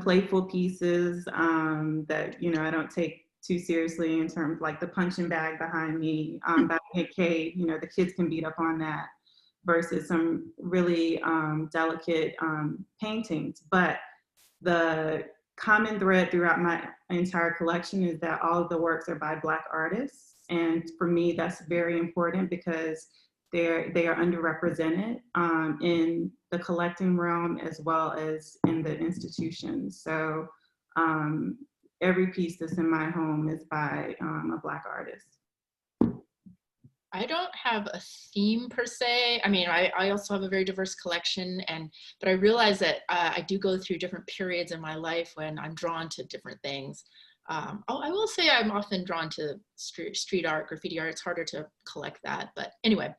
playful pieces that, you know, I don't take too seriously in terms like the punching bag behind me, back in Cave, you know, the kids can beat up on that versus some really delicate paintings. But the common thread throughout my entire collection is that all of the works are by Black artists. And for me, that's very important because they are underrepresented in the collecting realm as well as in the institutions. So every piece that's in my home is by a Black artist. I don't have a theme per se. I mean, I also have a very diverse collection, but I realize that I do go through different periods in my life when I'm drawn to different things. I will say I'm often drawn to street art, graffiti art. It's harder to collect that, but anyway.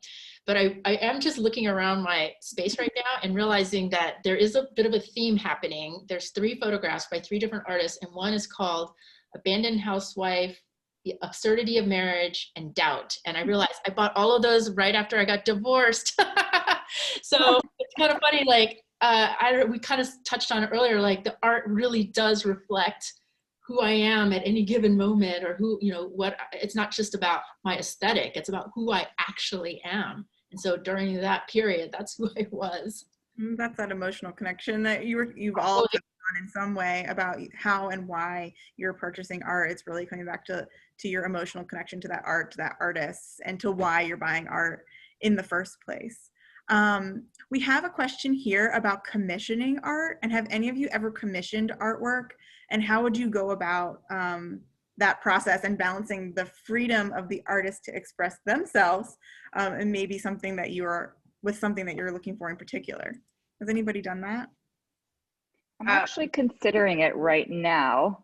But I am just looking around my space right now and realizing that there is a bit of a theme happening. There's 3 photographs by 3 different artists, and one is called Abandoned Housewife, The Absurdity of Marriage, and Doubt. And I realized I bought all of those right after I got divorced. So it's kind of funny, like we kind of touched on it earlier, like the art really does reflect who I am at any given moment, or who, you know, what, it's not just about my aesthetic, it's about who I actually am. And so during that period, that's who I was. That's that emotional connection that you've all touched on in some way about how and why you're purchasing art. It's really coming back to your emotional connection to that art, to that artist, and to why you're buying art in the first place. We have a question here about commissioning art, and have any of you ever commissioned artwork, and how would you go about that process and balancing the freedom of the artist to express themselves and maybe something that you're looking for in particular? Has anybody done that? I'm actually considering it right now.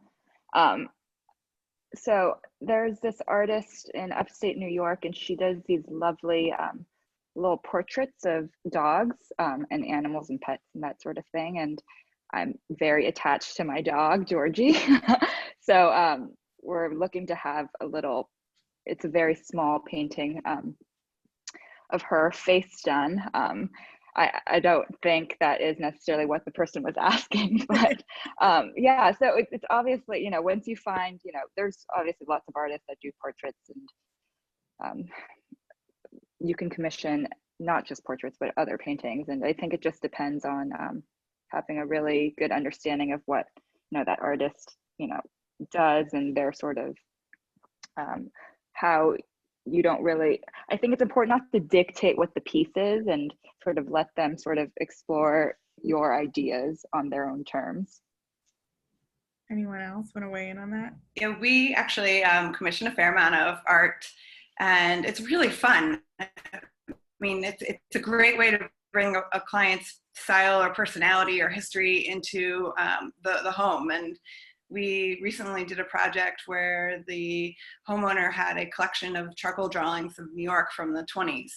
So there's this artist in upstate New York, and she does these lovely little portraits of dogs and animals and pets and that sort of thing. And I'm very attached to my dog, Georgie. So we're looking to have it's a very small painting of her face done. I don't think that is necessarily what the person was asking, but yeah, so it's obviously, you know, once you find, you know, there's obviously lots of artists that do portraits, and you can commission not just portraits, but other paintings. And I think it just depends on having a really good understanding of what, you know, that artist, you know, does, and their sort of how you don't really, I think it's important not to dictate what the piece is and sort of let them sort of explore your ideas on their own terms. Anyone else want to weigh in on that? Yeah, we actually commission a fair amount of art, and it's really fun. I mean, it's a great way to bring a client's style or personality or history into the home. And we recently did a project where the homeowner had a collection of charcoal drawings of New York from the 20s.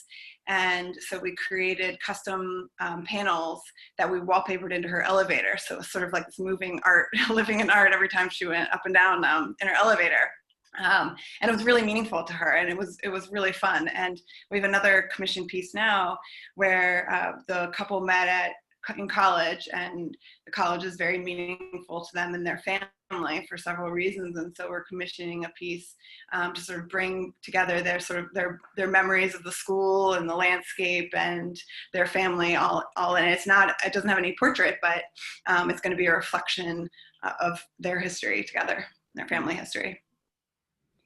And so we created custom panels that we wallpapered into her elevator. So it was sort of like this moving art, living in art every time she went up and down in her elevator. And it was really meaningful to her, and it was really fun. And we have another commission piece now where the couple met in college, and the college is very meaningful to them and their family for several reasons. And so we're commissioning a piece to sort of bring together their memories of the school and the landscape and their family all in it. It doesn't have any portrait, but it's going to be a reflection of their history together, their family history.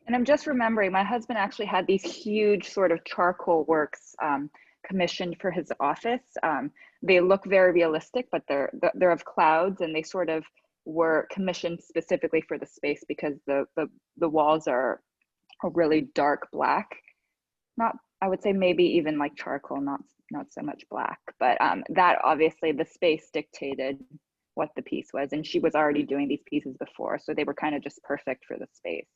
And I'm just remembering, my husband actually had these huge sort of charcoal works commissioned for his office. They look very realistic, but they're of clouds, and they sort of were commissioned specifically for the space because the walls are a really dark black. Not, I would say maybe even like charcoal, not so much black, but that obviously the space dictated what the piece was, and she was already doing these pieces before, so they were kind of just perfect for the space.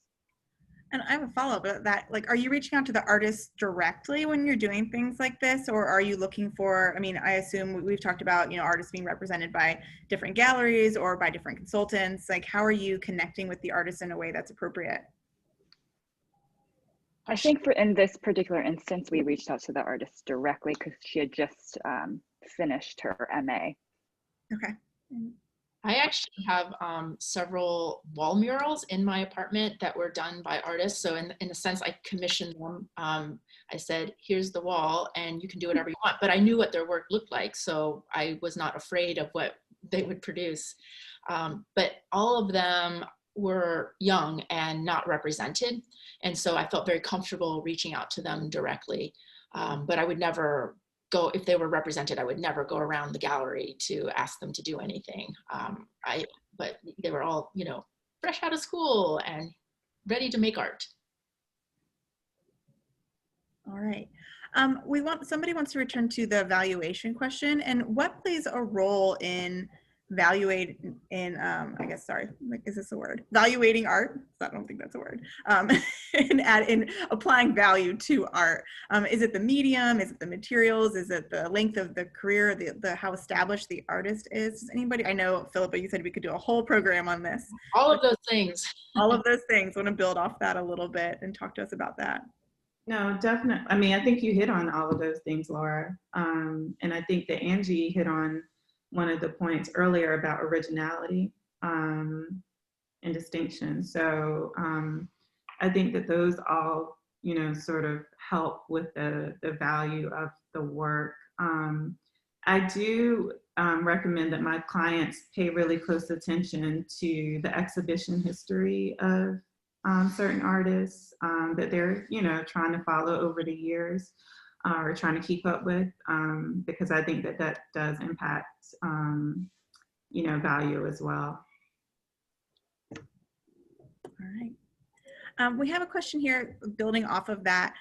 And I have a follow-up about that. Like, are you reaching out to the artists directly when you're doing things like this, or are you looking for, I mean, I assume we've talked about, you know, artists being represented by different galleries or by different consultants. Like, how are you connecting with the artists in a way that's appropriate? I think in this particular instance, we reached out to the artist directly because she had just finished her MA. Okay. I actually have several wall murals in my apartment that were done by artists. So in a sense, I commissioned them. I said, here's the wall and you can do whatever you want. But I knew what their work looked like, so I was not afraid of what they would produce. But all of them were young and not represented. And so I felt very comfortable reaching out to them directly. But I would never go, if they were represented, I would never go around the gallery to ask them to do anything. But they were all, you know, fresh out of school and ready to make art. All right. Somebody wants to return to the evaluation question, and what plays a role in valuating art? I don't think that's a word. In applying value to art. Is it the medium? Is it the materials? Is it the length of the career? The how established the artist is? Does anybody? I know, Philippa, you said we could do a whole program on this. All of those things. All of those things. Want to build off that a little bit and talk to us about that? No, definitely. I mean, I think you hit on all of those things, Laura. And I think that Angie hit on one of the points earlier about originality and distinction. So I think that those all, you know, sort of help with the value of the work. I do recommend that my clients pay really close attention to the exhibition history of certain artists that they're, you know, trying to follow over the years. or trying to keep up with, because I think that that does impact, you know, value as well. All right. We have a question here building off of that.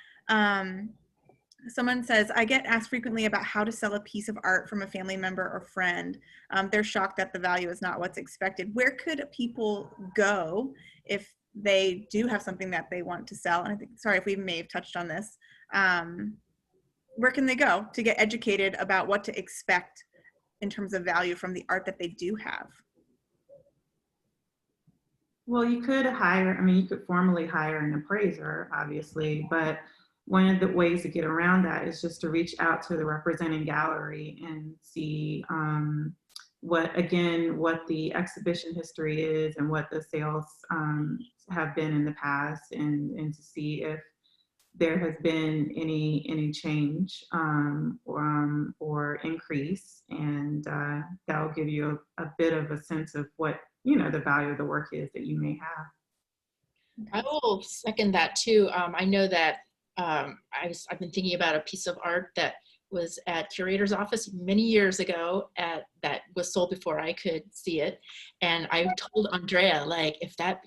Someone says, I get asked frequently about how to sell a piece of art from a family member or friend. They're shocked that the value is not what's expected. Where could people go if they do have something that they want to sell? And I think, sorry if we may have touched on this. Where can they go to get educated about what to expect in terms of value from the art that they do have? Well, you could hire, I mean, you could formally hire an appraiser, obviously, but one of the ways to get around that is just to reach out to the representing gallery and see what the exhibition history is and what the sales have been in the past, and to see if there has been any change or increase, and that will give you a bit of a sense of what, you know, the value of the work is that you may have. I will second that too. I know that I've been thinking about a piece of art that was at curator's office many years ago that was sold before I could see it. And I told Andrea, like, if that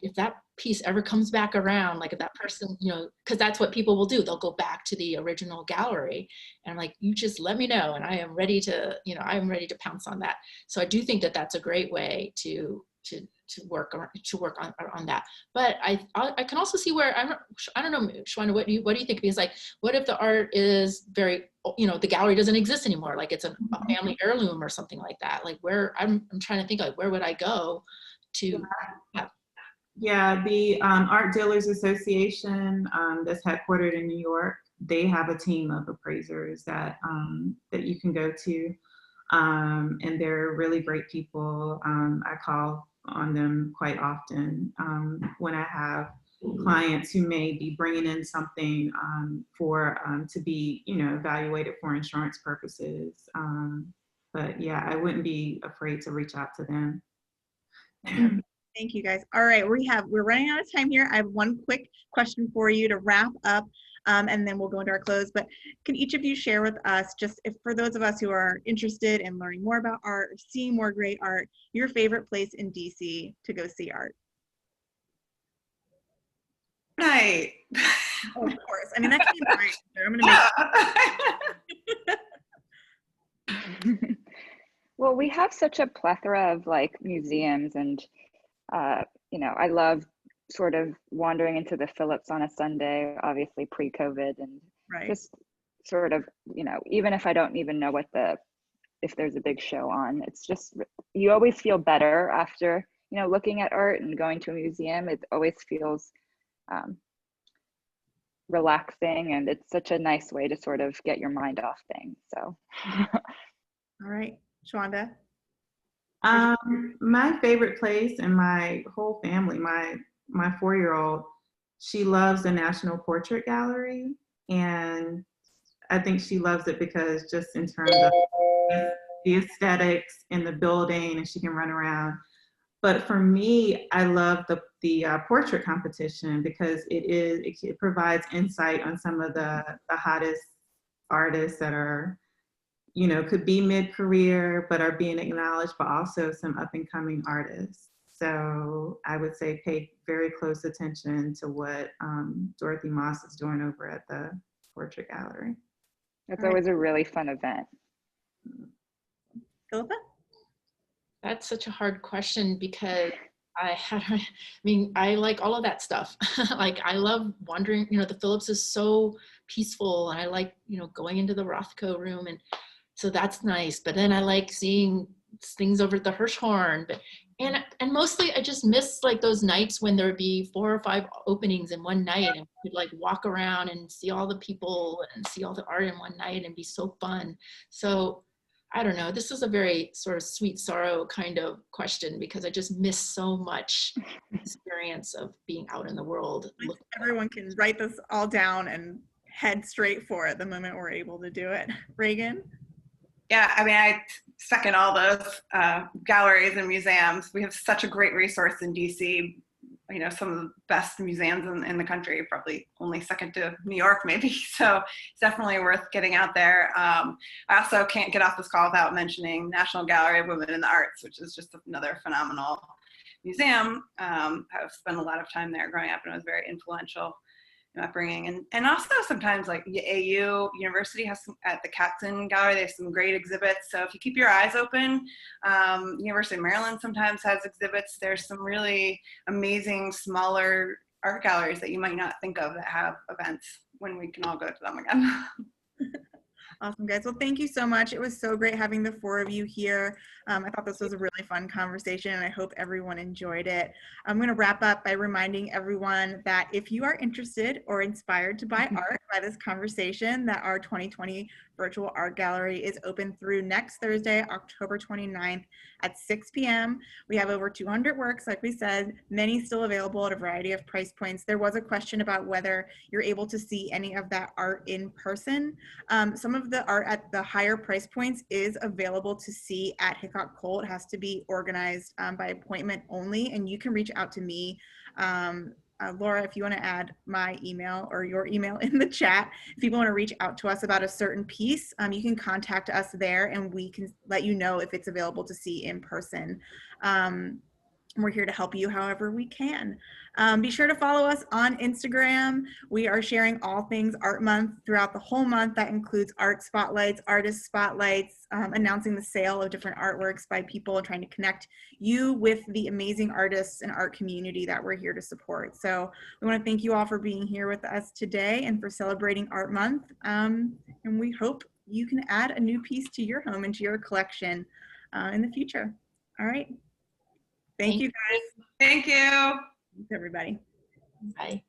piece ever comes back around, like if that person, you know, because that's what people will do. They'll go back to the original gallery. And I'm like, you just let me know. And I am ready to, you know, I'm ready to pounce on that. So I do think that that's a great way to work on that. But I can also see where I don't know, Shawanda, what do you think? Because like, what if the art is very, you know, the gallery doesn't exist anymore, like it's a family heirloom or something like that? Like where I'm trying to think, like, where would I go to? Yeah, the Art Dealers Association that's headquartered in New York, they have a team of appraisers that you can go to, and they're really great people. I call on them quite often when I have clients who may be bringing in something to be, you know, evaluated for insurance purposes. But yeah, I wouldn't be afraid to reach out to them. Thank you, guys. All right, we're running out of time here. I have one quick question for you to wrap up, and then we'll go into our close. But can each of you share with us, just if for those of us who are interested in learning more about art or seeing more great art, your favorite place in DC to go see art? Right. Oh, of course. I mean, that can be my answer. I'm going to make. Well, we have such a plethora of like museums, and you know, I love sort of wandering into the Phillips on a Sunday, obviously pre-COVID, and Right. just sort of, you know, even if I don't even know if there's a big show on, it's just, you always feel better after, you know, looking at art and going to a museum. It always feels relaxing, and it's such a nice way to sort of get your mind off things. So. All right, Shawanda. My favorite place, and my whole family, my 4-year-old, she loves the National Portrait Gallery, and I think she loves it because just in terms of the aesthetics in the building, and she can run around. But for me, I love the portrait competition because it provides insight on some of the hottest artists that are, you know, could be mid-career, but are being acknowledged, but also some up-and-coming artists. So I would say pay very close attention to what Dorothy Moss is doing over at the Portrait Gallery. It's always a really fun event. Philippa? That's such a hard question because I mean, I like all of that stuff. Like, I love wandering, you know, the Phillips is so peaceful, and I like, you know, going into the Rothko room, and so that's nice. But then I like seeing things over at the Hirshhorn, and mostly I just miss like those nights when there would be 4 or 5 openings in one night, and we'd like walk around and see all the people and see all the art in one night, and be so fun. So I don't know, this is a very sort of sweet sorrow kind of question because I just miss so much experience of being out in the world. Everyone can write this all down and head straight for it the moment we're able to do it. Reagan? Yeah, I mean, I second all those galleries and museums. We have such a great resource in DC. some of the best museums in the country, probably only second to New York maybe. So it's definitely worth getting out there. I also can't get off this call without mentioning National Gallery of Women in the Arts, which is just another phenomenal museum. I've spent a lot of time there growing up, and it was very influential in upbringing. And also sometimes like AU University has some, at the Katzen Gallery, they have some great exhibits. So if you keep your eyes open, University of Maryland sometimes has exhibits. There's some really amazing smaller art galleries that you might not think of that have events when we can all go to them again. Awesome, guys. Well, thank you so much. It was so great having the four of you here. I thought this was a really fun conversation, and I hope everyone enjoyed it. I'm going to wrap up by reminding everyone that if you are interested or inspired to buy art by this conversation, that our 2020 virtual art gallery is open through next Thursday, October 29th at 6 p.m. We have over 200 works, like we said, many still available at a variety of price points. There was a question about whether you're able to see any of that art in person. Some of the art at the higher price points is available to see at Hickok Cole. It has to be organized by appointment only, and you can reach out to me. Laura, if you want to add my email or your email in the chat, if people want to reach out to us about a certain piece, you can contact us there and we can let you know if it's available to see in person. We're here to help you however we can. Be sure to follow us on Instagram. We are sharing all things Art Month throughout the whole month. That includes art spotlights, artist spotlights, announcing the sale of different artworks by people and trying to connect you with the amazing artists and art community that we're here to support. So we want to thank you all for being here with us today and for celebrating Art Month. And we hope you can add a new piece to your home and to your collection in the future. All right. Thank you, guys. Thank you. Thanks, everybody. Bye.